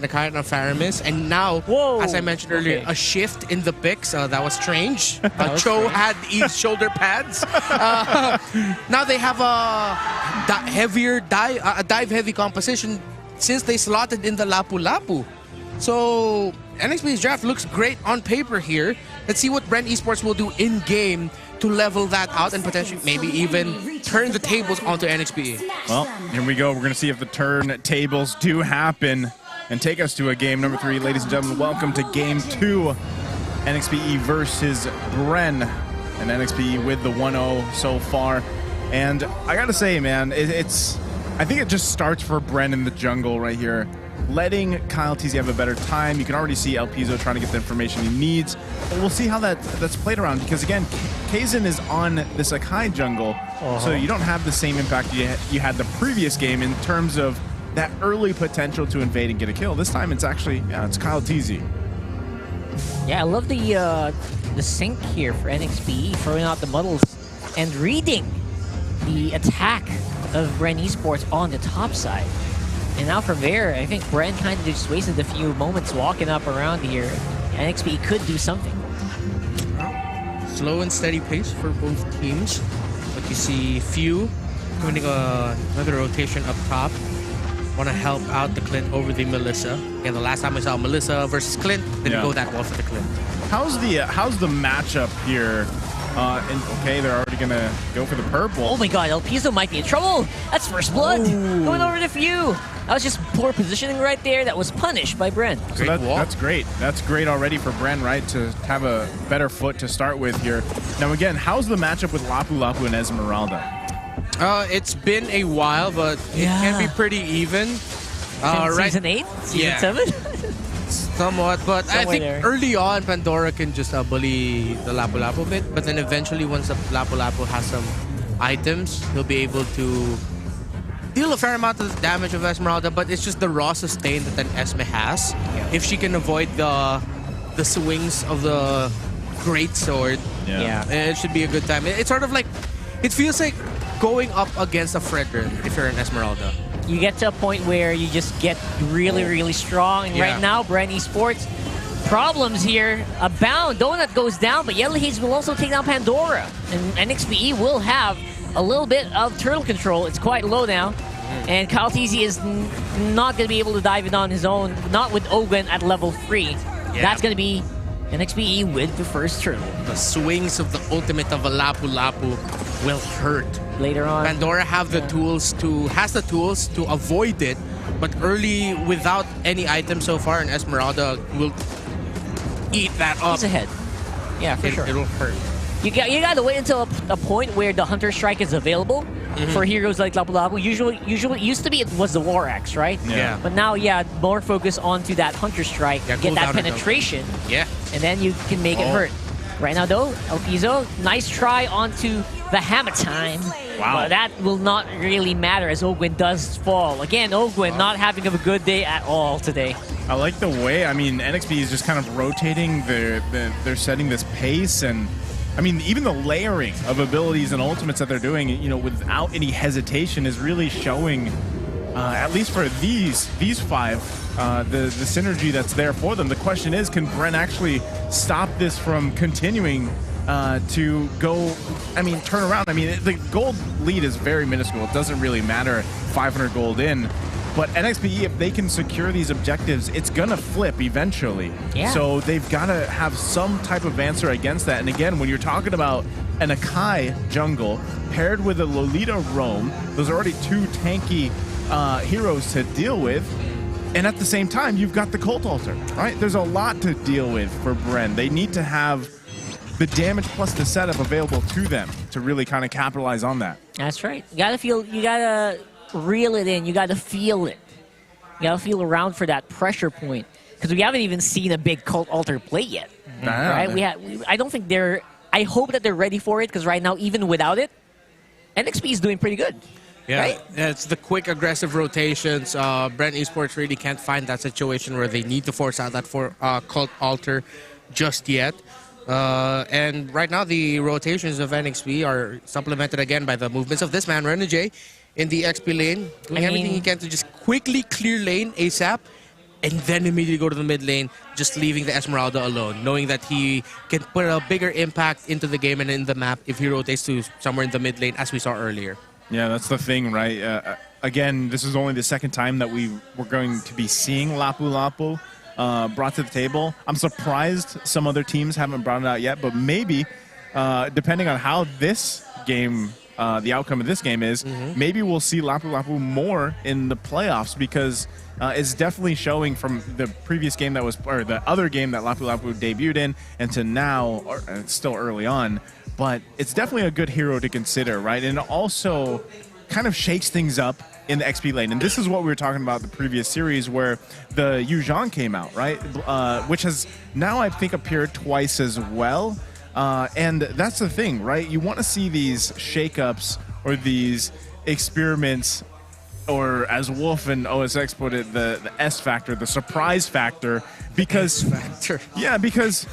Nakai and Faramis. And now, as I mentioned earlier, a shift in the picks. That was strange. Cho had Eve's shoulder pads. Now they have a heavier dive-heavy composition since they slotted in the Lapu Lapu. So NXP's draft looks great on paper here. Let's see what BREN Esports will do in-game to level that out and potentially maybe even turn the tables onto NXP. Well, here we go. We're going to see if the turntables do happen and take us to a game number 3. Ladies and gentlemen, welcome to game 2. NXPE versus BREN. And NXPE with the 1-0 so far. And I got to say, man, I think it just starts for BREN in the jungle right here. Letting Kyle TZ have a better time. You can already see El Pizzo trying to get the information he needs. But we'll see how that's played around, because again, Kaizen is on this Akai jungle, so you don't have the same impact you had the previous game in terms of that early potential to invade and get a kill. This time it's actually, it's Kyle TZ. Yeah, I love the sync here for NXP, throwing out the muddles and reading the attack of BREN Esports on the top side. And now from there, I think BREN kind of just wasted a few moments walking up around here. NXP could do something. Slow and steady pace for both teams. But you see Few doing another rotation up top. Want to help out the Clint over the Melissa. Again, the last time I saw Melissa versus Clint, didn't go that well for the Clint. How's the matchup here? Okay, they're already gonna go for the purple. Oh my god, El Pizzo might be in trouble. That's first blood. Going over to Few. That was just poor positioning right there. That was punished by BREN. So that's great. That's great already for BREN, right? To have a better foot to start with here. Now again, how's the matchup with Lapu Lapu and Esmeralda? It's been a while, but it can be pretty even. Season 8? Season 7? Somewhat, but I think early on, Pandora can just bully the Lapu Lapu a bit, but then eventually once the Lapu Lapu has some items, he'll be able to deal a fair amount of damage of Esmeralda, but it's just the raw sustain that an Esme has. If she can avoid the swings of the Great Sword, it should be a good time. It's sort of like, it feels like going up against a Fredrin if you're an Esmeralda. You get to a point where you just get really, really strong. And right now, BREN Esports, problems here abound. Donut goes down, but Yellow Haze will also take down Pandora. And NXPE will have a little bit of turtle control. It's quite low now. And Kyle TZ is not going to be able to dive it on his own, not with Ogun at level 3. That's going to be NXPE with the first turtle. The swings of the ultimate of a Lapu Lapu will hurt. Later on, Pandora has the tools to avoid it, but early without any items so far, and Esmeralda will eat that up. He's ahead. Yeah, for sure. It'll hurt. You got to wait until a point where the Hunter Strike is available for heroes like Lapu Lapu. Usually used to be it was the War Axe, right? Yeah. But now, more focus onto that Hunter Strike, get that penetration, and then you can make it hurt. Right now, though, El Pizzo, nice try onto the Hammer Time. Wow. But that will not really matter as Ogwin does fall. Again, Ogwin not having a good day at all today. I like the way, I mean, NXP is just kind of rotating. They're setting this pace, and I mean, even the layering of abilities and ultimates that they're doing, you know, without any hesitation is really showing, at least for these 5, the synergy that's there for them. The question is, can BREN actually stop this from continuing to go, turn around? The gold lead is very minuscule. It doesn't really matter, 500 gold in. But NXPE, if they can secure these objectives, it's gonna flip eventually. So they've gotta have some type of answer against that. And again, when you're talking about an Akai jungle paired with a Lolita roam, those are already 2 tanky heroes to deal with. And at the same time, you've got the Cult Altar, right? There's a lot to deal with for BREN. They need to have the damage plus the setup available to them to really kind of capitalize on that. That's right. You gotta reel it in. You gotta feel it. You gotta feel around for that pressure point. Because we haven't even seen a big Cult Altar play yet. Right? I don't think I hope that they're ready for it, because right now, even without it, NXP is doing pretty good. Right? It's the quick, aggressive rotations. BREN Esports really can't find that situation where they need to force out that Cult Altar just yet. And right now, the rotations of NXP are supplemented again by the movements of this man, Renegade, in the XP lane, doing everything he can to just quickly clear lane ASAP. and then immediately go to the mid lane, just leaving the Esmeralda alone, knowing that he can put a bigger impact into the game and in the map if he rotates to somewhere in the mid lane, as we saw earlier. Yeah, that's the thing, right? Again, this is only the second time that we're going to be seeing Lapu Lapu brought to the table. I'm surprised some other teams haven't brought it out yet, but maybe, depending on how this game, the outcome of this game is, maybe we'll see Lapu Lapu more in the playoffs, because it's definitely showing from the previous game that was, or the other game that Lapu Lapu debuted in, and to now, or it's still early on, but it's definitely a good hero to consider, right? And it also kind of shakes things up in the XP lane. And this is what we were talking about the previous series, where the Yuzhong came out, right? Which has now, I think, appeared twice as well. And that's the thing, right? You want to see these shakeups or these experiments, or as Wolf and OSX put it, the S factor, the surprise factor, because yeah, because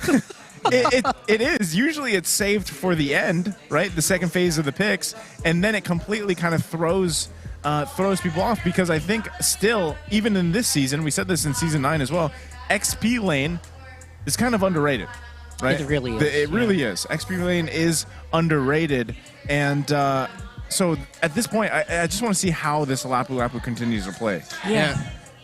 it is usually it's saved for the end, right? The second phase of the picks, and then it completely kind of throws people off, because I think still, even in this season, we said this in season 9 as well, XP lane is kind of underrated, right? It really is. It really is. XP lane is underrated, and so at this point, I just want to see how this Lapu Lapu continues to play. Yeah.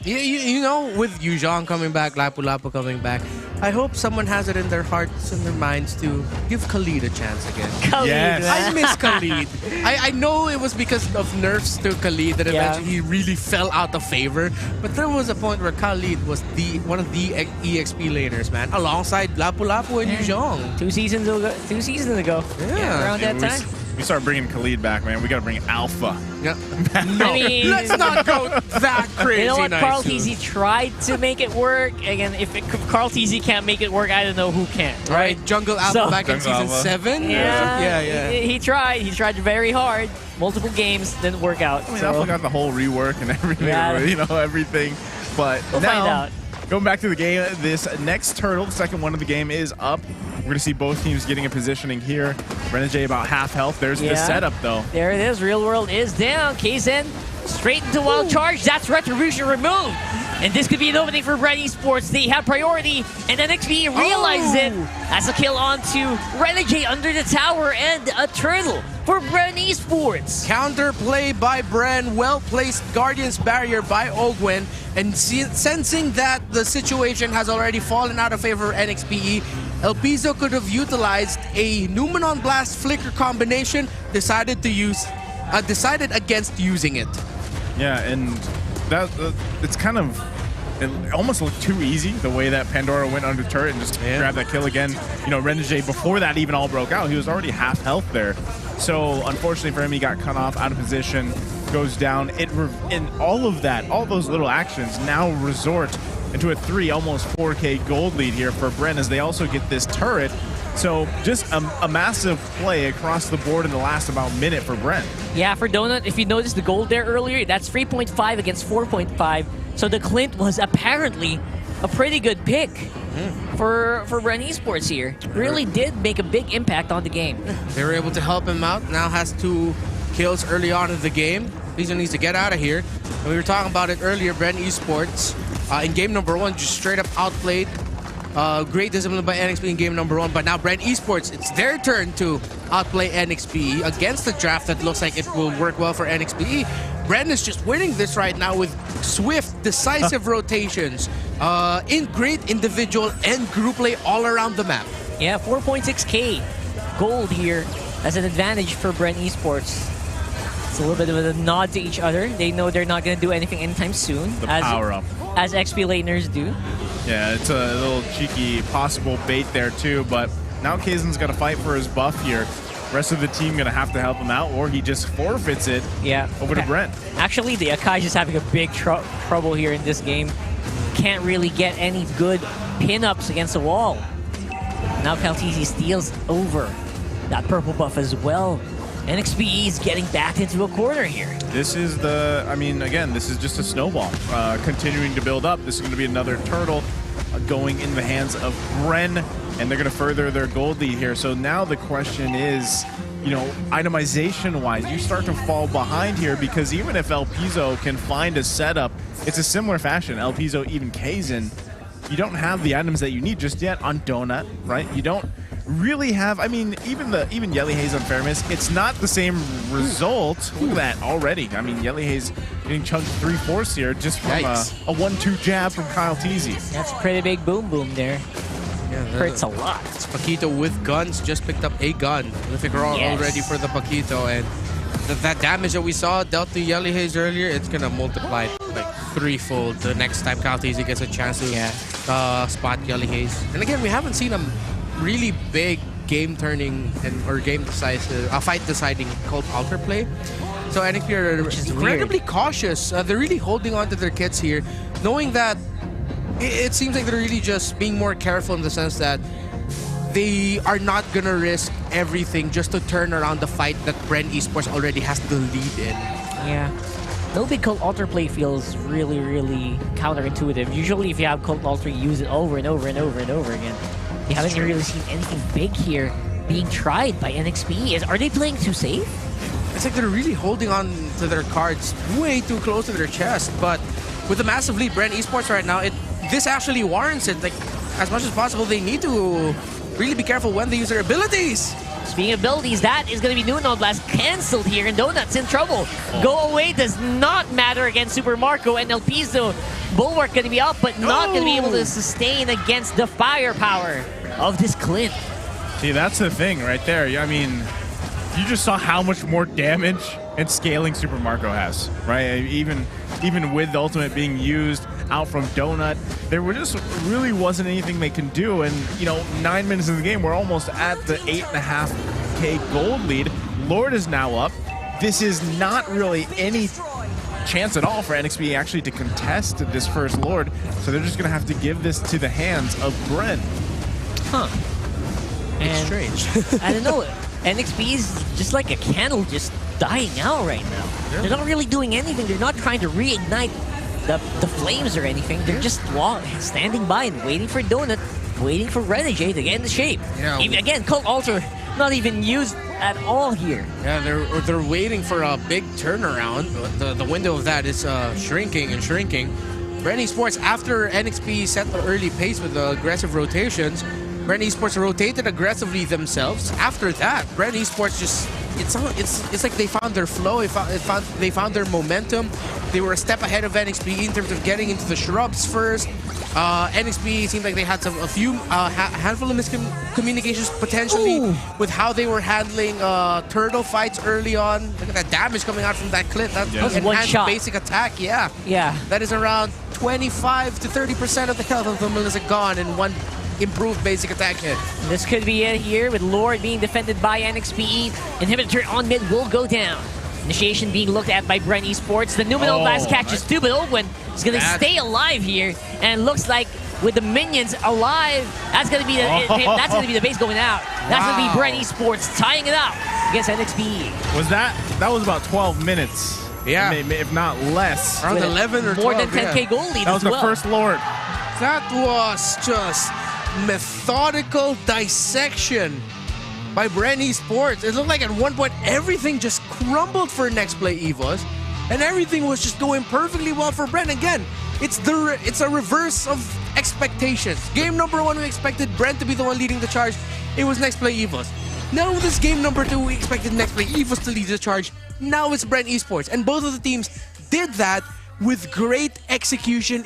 You know, with Yuzhong coming back, Lapu Lapu coming back, I hope someone has it in their hearts and their minds to give Khalid a chance again. Khalid, Yes. I miss Khalid. I know it was because of nerfs to Khalid that eventually he really fell out of favor. But there was a point where Khalid was one of the EXP laners, man, alongside Lapu Lapu and Yuzhong. 2 seasons ago. Yeah. Around that time. We start bringing Khalid back, man. We got to bring Alpha. Yeah. I mean, Let's not go that crazy. You know what? nice Carl soon. TZ tried to make it work. Again, if Carl TZ can't make it work, I don't know who can. Right, Jungle Alpha So- back in Jungle season Alpha. 7. Yeah, He tried. He tried very hard. Multiple games didn't work out. I mean, so Alpha got the whole rework and everything, Yeah. you know, everything. But We'll now, find out. going back to the game, this next turtle, the second one of the game, is up. We're going to see both teams getting a positioning here. Renegade about half health. There's the setup, though. There it is. Real World is down. Kaizen straight into Wild Charge. That's Retribution removed. And this could be an opening for BREN Esports. They have priority, and NXP realizes it. That's a kill onto Renegade under the tower, and a turtle for BREN Esports. Counterplay by BREN, well-placed Guardian's Barrier by Ogwen, and sensing that the situation has already fallen out of favor of NXPE, El Piso could have utilized a Numenon Blast Flicker combination, decided against using it. Yeah, and that it's kind of, it almost looked too easy the way that Pandora went under turret and just grabbed that kill again. You know, Renegade, before that even all broke out, he was already half health there. So unfortunately for him, he got cut off, out of position, goes down. And all of that, all those little actions now resort into a almost 4K gold lead here for BREN, as they also get this turret. So just a massive play across the board in the last about minute for BREN. Yeah, for Donut, if you noticed the gold there earlier, that's 3.5 against 4.5. So the Clint was apparently a pretty good pick for BREN Esports here. Really did make a big impact on the game. They were able to help him out. Now has 2 kills early on in the game. Piso needs to get out of here. And we were talking about it earlier, BREN Esports in game number 1 just straight up outplayed. Great discipline by NXP in game number 1, but now BREN Esports, it's their turn to outplay NXPE against the draft that looks like it will work well for NXPE. BREN is just winning this right now with swift, decisive rotations, in great individual and group play all around the map. Yeah, 4.6K gold here as an advantage for BREN Esports. It's a little bit of a nod to each other. They know they're not going to do anything anytime soon. The power up. As XP laners do. Yeah, it's a little cheeky possible bait there too, but now Kaizen's got to fight for his buff here. Rest of the team going to have to help him out, or he just forfeits it over to BREN. Actually, the Akai is having a big trouble here in this game. Can't really get any good pin-ups against the wall. Now Kaltizi steals over that purple buff as well. NXPE is getting backed into a corner here. This is again, this is just a snowball continuing to build up. This is going to be another turtle going in the hands of BREN, and they're going to further their gold lead here. So now the question is, you know, itemization-wise, you start to fall behind here because even if El Piso can find a setup, it's a similar fashion. El Piso, even Kaizen, you don't have the items that you need just yet on Donut, right? You don't really have, I mean, even Yelly Hayes on Fairness, it's not the same result. Look at that already. I mean, Yelly Hayes getting chunked 3/4 here just from a 1-2 jab from Kyle Teasy. That's pretty big boom there. Yeah, Hurts a lot. It's Paquito with guns, just picked up a gun. Looking already for the Paquito, and that damage that we saw dealt to Yelly Hayes earlier, it's gonna multiply like threefold the next time Kyle Teasy gets a chance to spot Yelly Hayes. And again, we haven't seen a really big game-turning or fight-deciding Cold Alter play. So I think they're incredibly cautious. They're really holding on to their kits here, knowing that it seems like they're really just being more careful in the sense that they are not gonna risk everything just to turn around the fight that BREN Esports already has the lead in. Yeah. No big Cold Alter play feels really, really counterintuitive. Usually if you have Cold Alter, you use it over and over and over and over again. You haven't really seen anything big here being tried by NXP. Are they playing too safe? It's like they're really holding on to their cards way too close to their chest. But with the massive lead BREN Esports right now, this actually warrants it. Like, as much as possible, they need to really be careful when they use their abilities. Speaking of abilities, that is going to be Nuno Blast cancelled here, and Donut's in trouble. Go away does not matter against Super Marco, and El Piso Bulwark going to be up, but not going to be able to sustain against the firepower of this Clint. See, that's the thing right there. I mean, you just saw how much more damage and scaling Super Marco has, right? Even with the ultimate being used out from Donut, there just really wasn't anything they can do. And, you know, 9 minutes in the game, we're almost at the 8.5K gold lead. Lord is now up. This is not really any chance at all for NXP actually to contest this first Lord. So they're just going to have to give this to the hands of BREN. Huh. It's strange. I don't know. NXP is just like a candle just dying out right now. Yeah. They're not really doing anything. They're not trying to reignite the flames or anything. They're just standing by and waiting for Donut, waiting for Renegade to get into shape. Yeah. Again, Cold Alter not even used at all here. Yeah, they're waiting for a big turnaround. The window of that is shrinking and shrinking. BREN Esports, after NXP set the early pace with the aggressive rotations, BREN Esports rotated aggressively themselves. After that, BREN Esports just it's like they found their flow. They found their momentum. They were a step ahead of NXP in terms of getting into the shrubs first. NXP seemed like they had a few handful of miscommunications potentially with how they were handling turtle fights early on. Look at that damage coming out from that clip. That was one shot. Basic attack. Yeah. That is around 25 to 30% of the health of the Melissa gone in one improved basic attack hit. This could be it here with Lord being defended by NXP. Inhibitor on mid will go down. Initiation being looked at by BREN Esports. The Numenal Blast catches two, but Owen is going to stay alive here. And looks like with the minions alive, that's going to be the base going out. That's going to be BREN Esports tying it out against NXP. That was about 12 minutes. Yeah. If not less. Around 11 or 12. More than 10K gold lead. That was the first Lord. That was just methodical dissection by BREN Esports. It looked like at one point everything just crumbled for Next Play EVOS, and everything was just going perfectly well for BREN. Again, it's a reverse of expectations. Game number 1, we expected BREN to be the one leading the charge. It was Next Play EVOS. Now with this game number 2, we expected Next Play EVOS to lead the charge. Now it's BREN Esports, and both of the teams did that with great execution